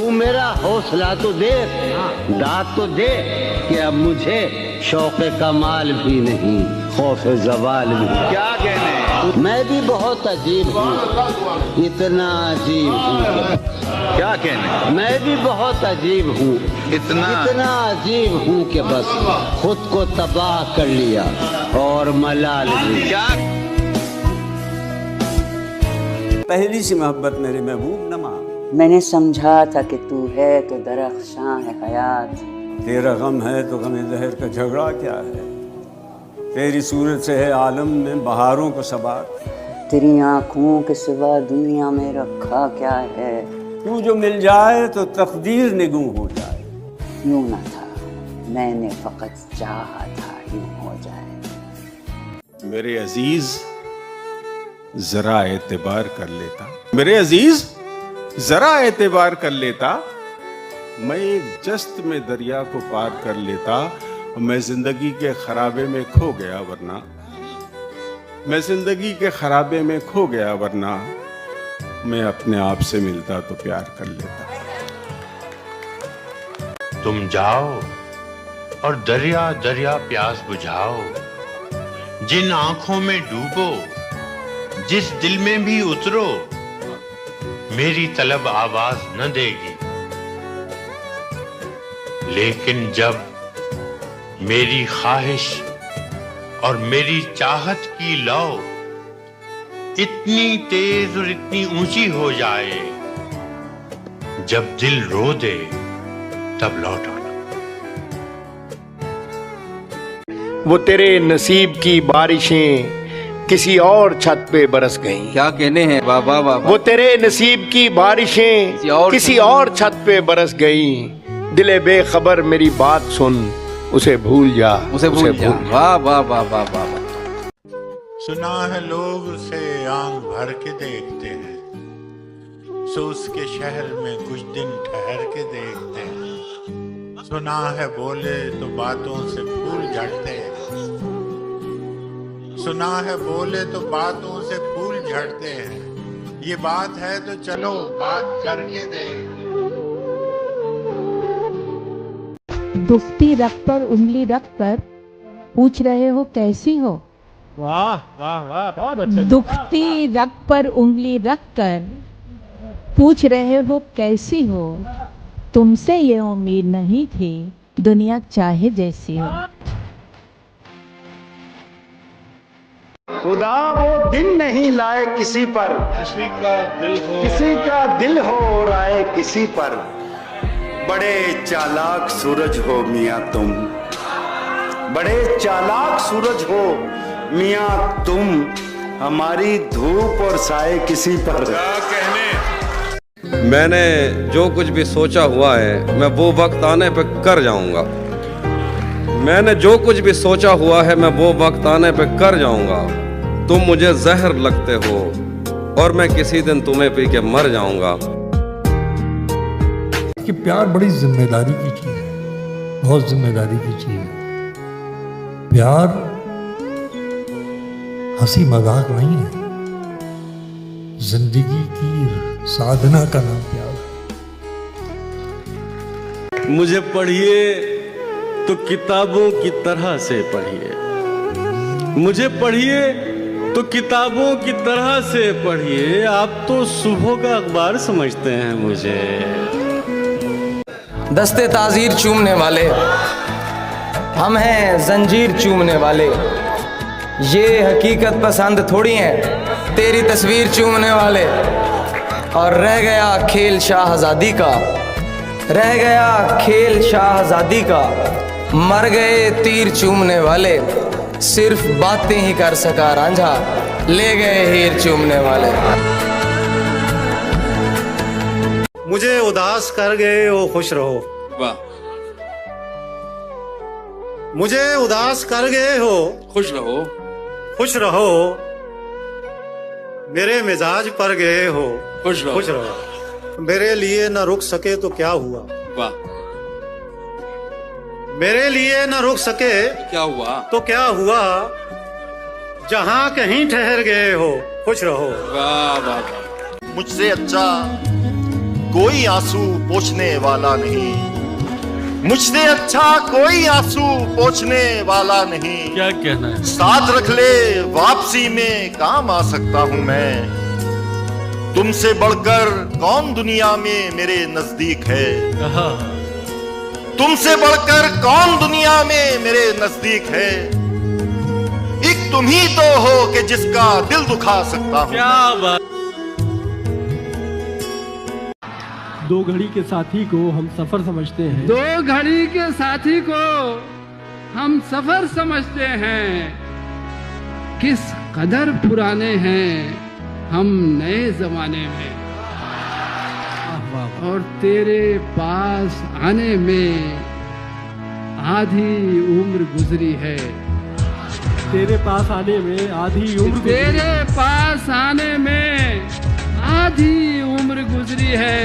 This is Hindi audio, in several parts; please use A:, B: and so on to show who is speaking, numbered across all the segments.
A: तू मेरा हौसला तो देख, दाद तो दे कि अब मुझे शौक़े कमाल भी नहीं, खौफ ज़वाल भी।
B: क्या कहने,
A: मैं भी बहुत अजीब हूँ, इतना अजीब हूँ।
B: क्या कहने,
A: मैं भी बहुत अजीब हूँ,
B: इतना
A: अजीब हूँ कि बस खुद को तबाह कर लिया और मलाल भी।
B: क्या
C: पहली सी मोहब्बत मेरे महबूब नमा।
D: मैंने समझा था कि तू है तो दरख्शां है हयात।
C: तेरा गम है तो गम ज़हर का झगड़ा क्या है। तेरी सूरत से है आलम में बहारों को सबात।
D: तेरी आँखों के सिवा दुनिया में रखा क्या है।
C: तू जो मिल जाए तो तकदीर निगूं हो जाए।
D: यूं ना था, मैंने फकत चाहा था यूं हो जाए।
E: मेरे अजीज जरा एतबार कर लेता, मेरे अजीज जरा एतबार कर लेता, मैं एक जस्त में दरिया को पार कर लेता। मैं जिंदगी के खराबे में खो गया वरना, मैं जिंदगी के खराबे में खो गया वरना, मैं अपने आप से मिलता तो प्यार कर लेता।
F: तुम जाओ और दरिया दरिया प्यास बुझाओ, जिन आंखों में डूबो, जिस दिल में भी उतरो, मेरी तलब आवाज न देगी। लेकिन जब मेरी ख्वाहिश और मेरी चाहत की लौ इतनी तेज और इतनी ऊंची हो जाए, जब दिल रो दे तब लौट आना।
G: वो तेरे नसीब की बारिशें किसी और छत पे बरस गईं।
H: क्या कहने हैं बाबा बाबा।
G: वो तेरे नसीब की बारिशें किसी और छत पे बरस गईं। दिले बेखबर मेरी बात सुन, उसे भूल जा,
H: उसे भूल जा। वाह वाह वाह वाह वाह।
F: सुना है लोग उसे आंख भर के देखते हैं, सो उसके शहर में कुछ दिन ठहर के देखते हैं। सुना है बोले तो बातों से फूल झड़ते हैं, सुना है बोले तो बातों से फूल झड़ते हैं। ये बात है तो चलो बात करके देख।
I: दुखती रख पर उंगली रख कर पूछ रहे हो कैसी हो।
G: वाह वाह वाह, बहुत अच्छा।
I: दुखती रख पर उंगली रख कर पूछ रहे हो कैसी हो। तुमसे ये उम्मीद नहीं थी दुनिया चाहे जैसी हो।
G: खुदा वो दिन नहीं लाए किसी पर, किसी का दिल हो और आए किसी पर।
J: बड़े चालाक सूरज हो मियाँ तुम, बड़े चालाक सूरज हो मियाँ तुम, हमारी धूप और साए किसी पर।
B: क्या कहने,
H: मैंने जो कुछ भी सोचा हुआ है मैं वो वक्त आने पे कर जाऊंगा। मैंने जो कुछ भी सोचा हुआ है मैं वो वक्त आने पे कर जाऊंगा। तुम मुझे जहर लगते हो और मैं किसी दिन तुम्हें पी के मर जाऊंगा।
K: कि प्यार बड़ी जिम्मेदारी की चीज है, बहुत जिम्मेदारी की चीज है। प्यार हंसी मजाक नहीं है, जिंदगी की साधना का नाम प्यार है।
L: मुझे पढ़िए तो किताबों की तरह से पढ़िए, मुझे पढ़िए तो किताबों की तरह से पढ़िए। आप तो सुबह का अखबार समझते हैं मुझे।
M: दस्ते ताजीर चूमने वाले हम हैं, जंजीर चूमने वाले। ये हकीकत पसंद थोड़ी है तेरी तस्वीर चूमने वाले। और रह गया खेल शाहजादी का, रह गया खेल शाहजादी का। मर गए तीर चूमने वाले, सिर्फ बातें ही कर सका रांझा, ले गए हीर चूमने वाले।
N: मुझे उदास कर गए हो खुश रहो।
H: वाह।
N: मुझे उदास कर गए हो
H: खुश रहो,
N: खुश रहो। मेरे मिजाज पर गए हो
H: खुश रहो,
N: खुश रहो। मेरे लिए न रुक सके तो क्या हुआ।
H: वाह।
N: मेरे लिए न रुक सके
H: क्या हुआ
N: तो क्या हुआ। जहां कहीं ठहर गए हो खुश रहो।
H: वाह वाह वाह।
J: मुझसे अच्छा
O: कोई आंसू पोंछने वाला नहीं, मुझसे अच्छा कोई आंसू पोंछने वाला नहीं।
L: क्या कहना है?
O: साथ रख ले वापसी में काम आ सकता हूं मैं, तुमसे बढ़कर कौन दुनिया में मेरे नजदीक है, तुमसे बढ़कर कौन दुनिया में मेरे नजदीक है। एक तुम ही तो हो कि जिसका दिल दुखा सकता हूं।
L: क्या बात।
P: दो घड़ी के साथी को हम सफर समझते हैं,
Q: दो घड़ी के साथी को हम सफर समझते हैं, किस कदर पुराने हैं हम नए जमाने में। और तेरे पास आने में आधी उम्र गुजरी है,
P: तेरे पास आने में आधी उम्र,
Q: तेरे पास आने में आधी उम्र गुजरी है,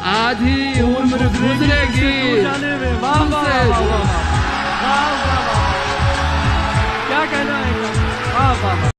Q: आधी उम्र गुजरेगी
P: जाने में। वाह वाह वाह वाह, क्या कहना है? वाह वाह।